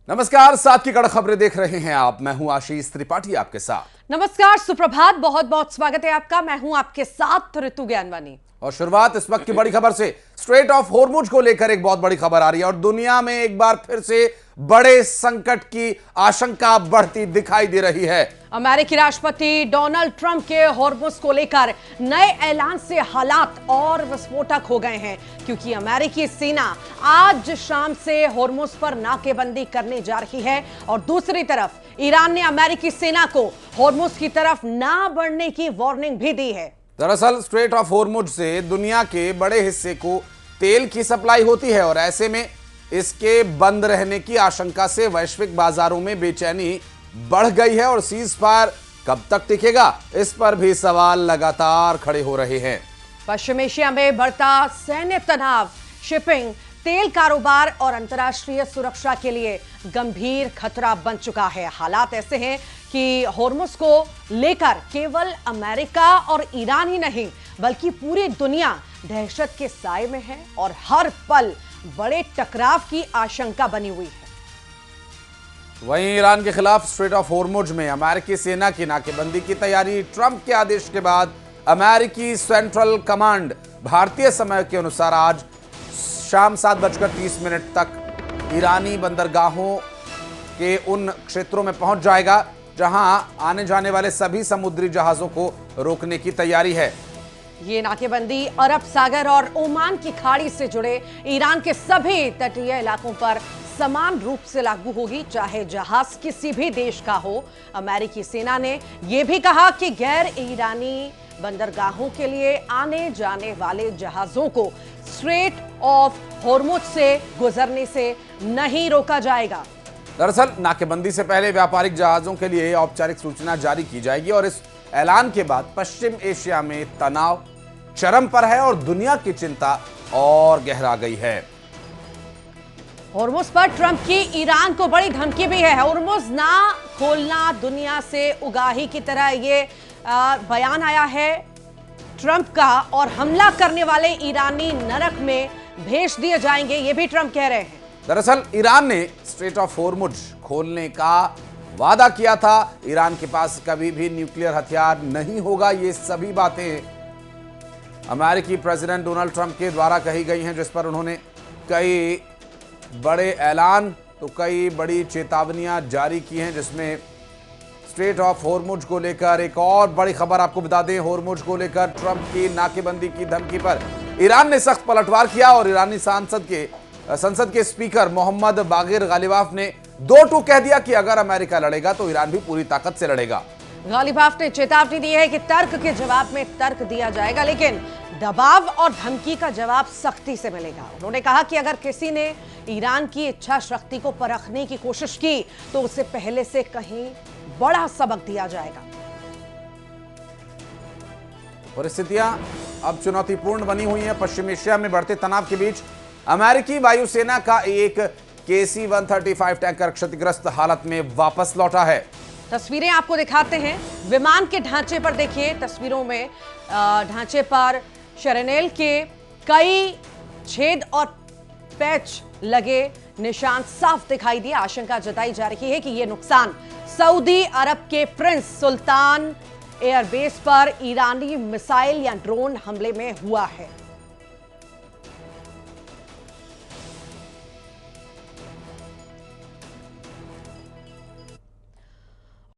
नमस्कार, सात की कड़क खबरें देख रहे हैं आप। मैं हूं आशीष त्रिपाठी आपके साथ। नमस्कार, सुप्रभात, बहुत बहुत स्वागत है आपका। मैं हूं आपके साथ ऋतु ज्ञानवानी। और शुरुआत इस वक्त की बड़ी खबर से। स्ट्रेट ऑफ हॉर्मुज को लेकर एक बहुत बड़ी खबर आ रही है और दुनिया में एक बार फिर से बड़े संकट की आशंका बढ़ती दिखाई दे रही है। अमेरिकी राष्ट्रपति डोनाल्ड ट्रंप के हॉर्मुज को लेकर नए ऐलान से हालात और विस्फोटक हो गए हैं, क्योंकि अमेरिकी सेना आज शाम से हॉर्मुज पर नाकेबंदी करने जा रही है और दूसरी तरफ ईरान ने अमेरिकी सेना को हॉर्मुज की तरफ ना बढ़ने की वार्निंग भी दी है। दरअसल स्ट्रेट ऑफ हॉर्मुज से दुनिया के बड़े हिस्से को तेल की सप्लाई होती है और ऐसे में इसके बंद रहने की आशंका से वैश्विक बाजारों में बेचैनी बढ़ गई है और सीज फायर कब तक टिकेगा, इस पर भी सवाल लगातार खड़े हो रहे हैं। पश्चिम एशिया में बढ़ता सैन्य तनाव शिपिंग, तेल कारोबार और अंतर्राष्ट्रीय सुरक्षा के लिए गंभीर खतरा बन चुका है। हालात ऐसे हैं कि हॉर्मुज को लेकर केवल अमेरिका और ईरान ही नहीं बल्कि पूरी दुनिया दहशत के साए में है और हर पल बड़े टकराव की आशंका बनी हुई है। वहीं ईरान के खिलाफ स्ट्रेट ऑफ हॉर्मुज में अमेरिकी सेना की नाकेबंदी की तैयारी। ट्रंप के आदेश के बाद अमेरिकी सेंट्रल कमांड भारतीय समय के अनुसार आज शाम 7:30 तक ईरानी बंदरगाहों के उन क्षेत्रों में पहुंच जाएगा जहां आने जाने वाले सभी समुद्री जहाजों को रोकने की तैयारी है। ये नाकेबंदी अरब सागर और ओमान की खाड़ी से जुड़े ईरान के सभी तटीय इलाकों पर समान रूप से लागू होगी, चाहे जहाज किसी भी देश का हो। अमेरिकी सेना ने यह भी कहा कि गैर ईरानी बंदरगाहों के लिए आने जाने वाले जहाजों को स्ट्रेट ऑफ हॉर्मुज से गुजरने से नहीं रोका जाएगा। दरअसल नाकेबंदी से पहले व्यापारिक जहाजों के लिए औपचारिक सूचना जारी की जाएगी और इस ऐलान के बाद पश्चिम एशिया में तनाव चरम पर है और दुनिया की चिंता और गहरा गई है। हॉर्मुज पर ट्रंप की ईरान को बड़ी धमकी भी है। हॉर्मुज ना खोलना दुनिया से उगाही की तरह ये बयान आया है ट्रंप का, और हमला करने वाले ईरानी नरक में भेज दिए जाएंगे, ये भी ट्रंप कह रहे हैं। दरअसल ईरान ने स्ट्रेट ऑफ हॉर्मुज खोलने का वादा किया था। ईरान के पास कभी भी न्यूक्लियर हथियार नहीं होगा, ये सभी बातें अमेरिकी प्रेसिडेंट डोनाल्ड ट्रंप के द्वारा कही गई हैं, जिस पर उन्होंने कई बड़े ऐलान तो कई बड़ी चेतावनियां जारी की हैं, जिसमें स्ट्रेट ऑफ हॉर्मुज को लेकर एक और बड़ी खबर आपको बता दें। हॉर्मुज को लेकर ट्रंप की नाकेबंदी की धमकी पर ईरान ने सख्त पलटवार किया और ईरानी संसद के स्पीकर मोहम्मद बागिर गालिबाफ ने 2-2 कह दिया कि अगर अमेरिका लड़ेगा तो ईरान भी पूरी ताकत से लड़ेगा। गालिबाफ ने चेतावनी दी है कि तर्क के जवाब में तर्क दिया जाएगा, लेकिन दबाव और धमकी का जवाब सख्ती से मिलेगा। उन्होंने कहा कि अगर किसी ने ईरान की इच्छा शक्ति को परखने की कोशिश की तो उसे पहले से कहीं बड़ा सबक दिया जाएगा। परिस्थितियां अब चुनौतीपूर्ण बनी हुई हैं। पश्चिम एशिया में बढ़ते तनाव के बीच अमेरिकी वायुसेना का एक KC-135 टैंकर क्षतिग्रस्त हालत में वापस लौटा है। तस्वीरें आपको दिखाते हैं। विमान के ढांचे पर देखिए, तस्वीरों में ढांचे पर शरनेल के कई छेद और पैच लगे निशान साफ दिखाई दिए। आशंका जताई जा रही है कि यह नुकसान सऊदी अरब के प्रिंस सुल्तान एयरबेस पर ईरानी मिसाइल या ड्रोन हमले में हुआ है।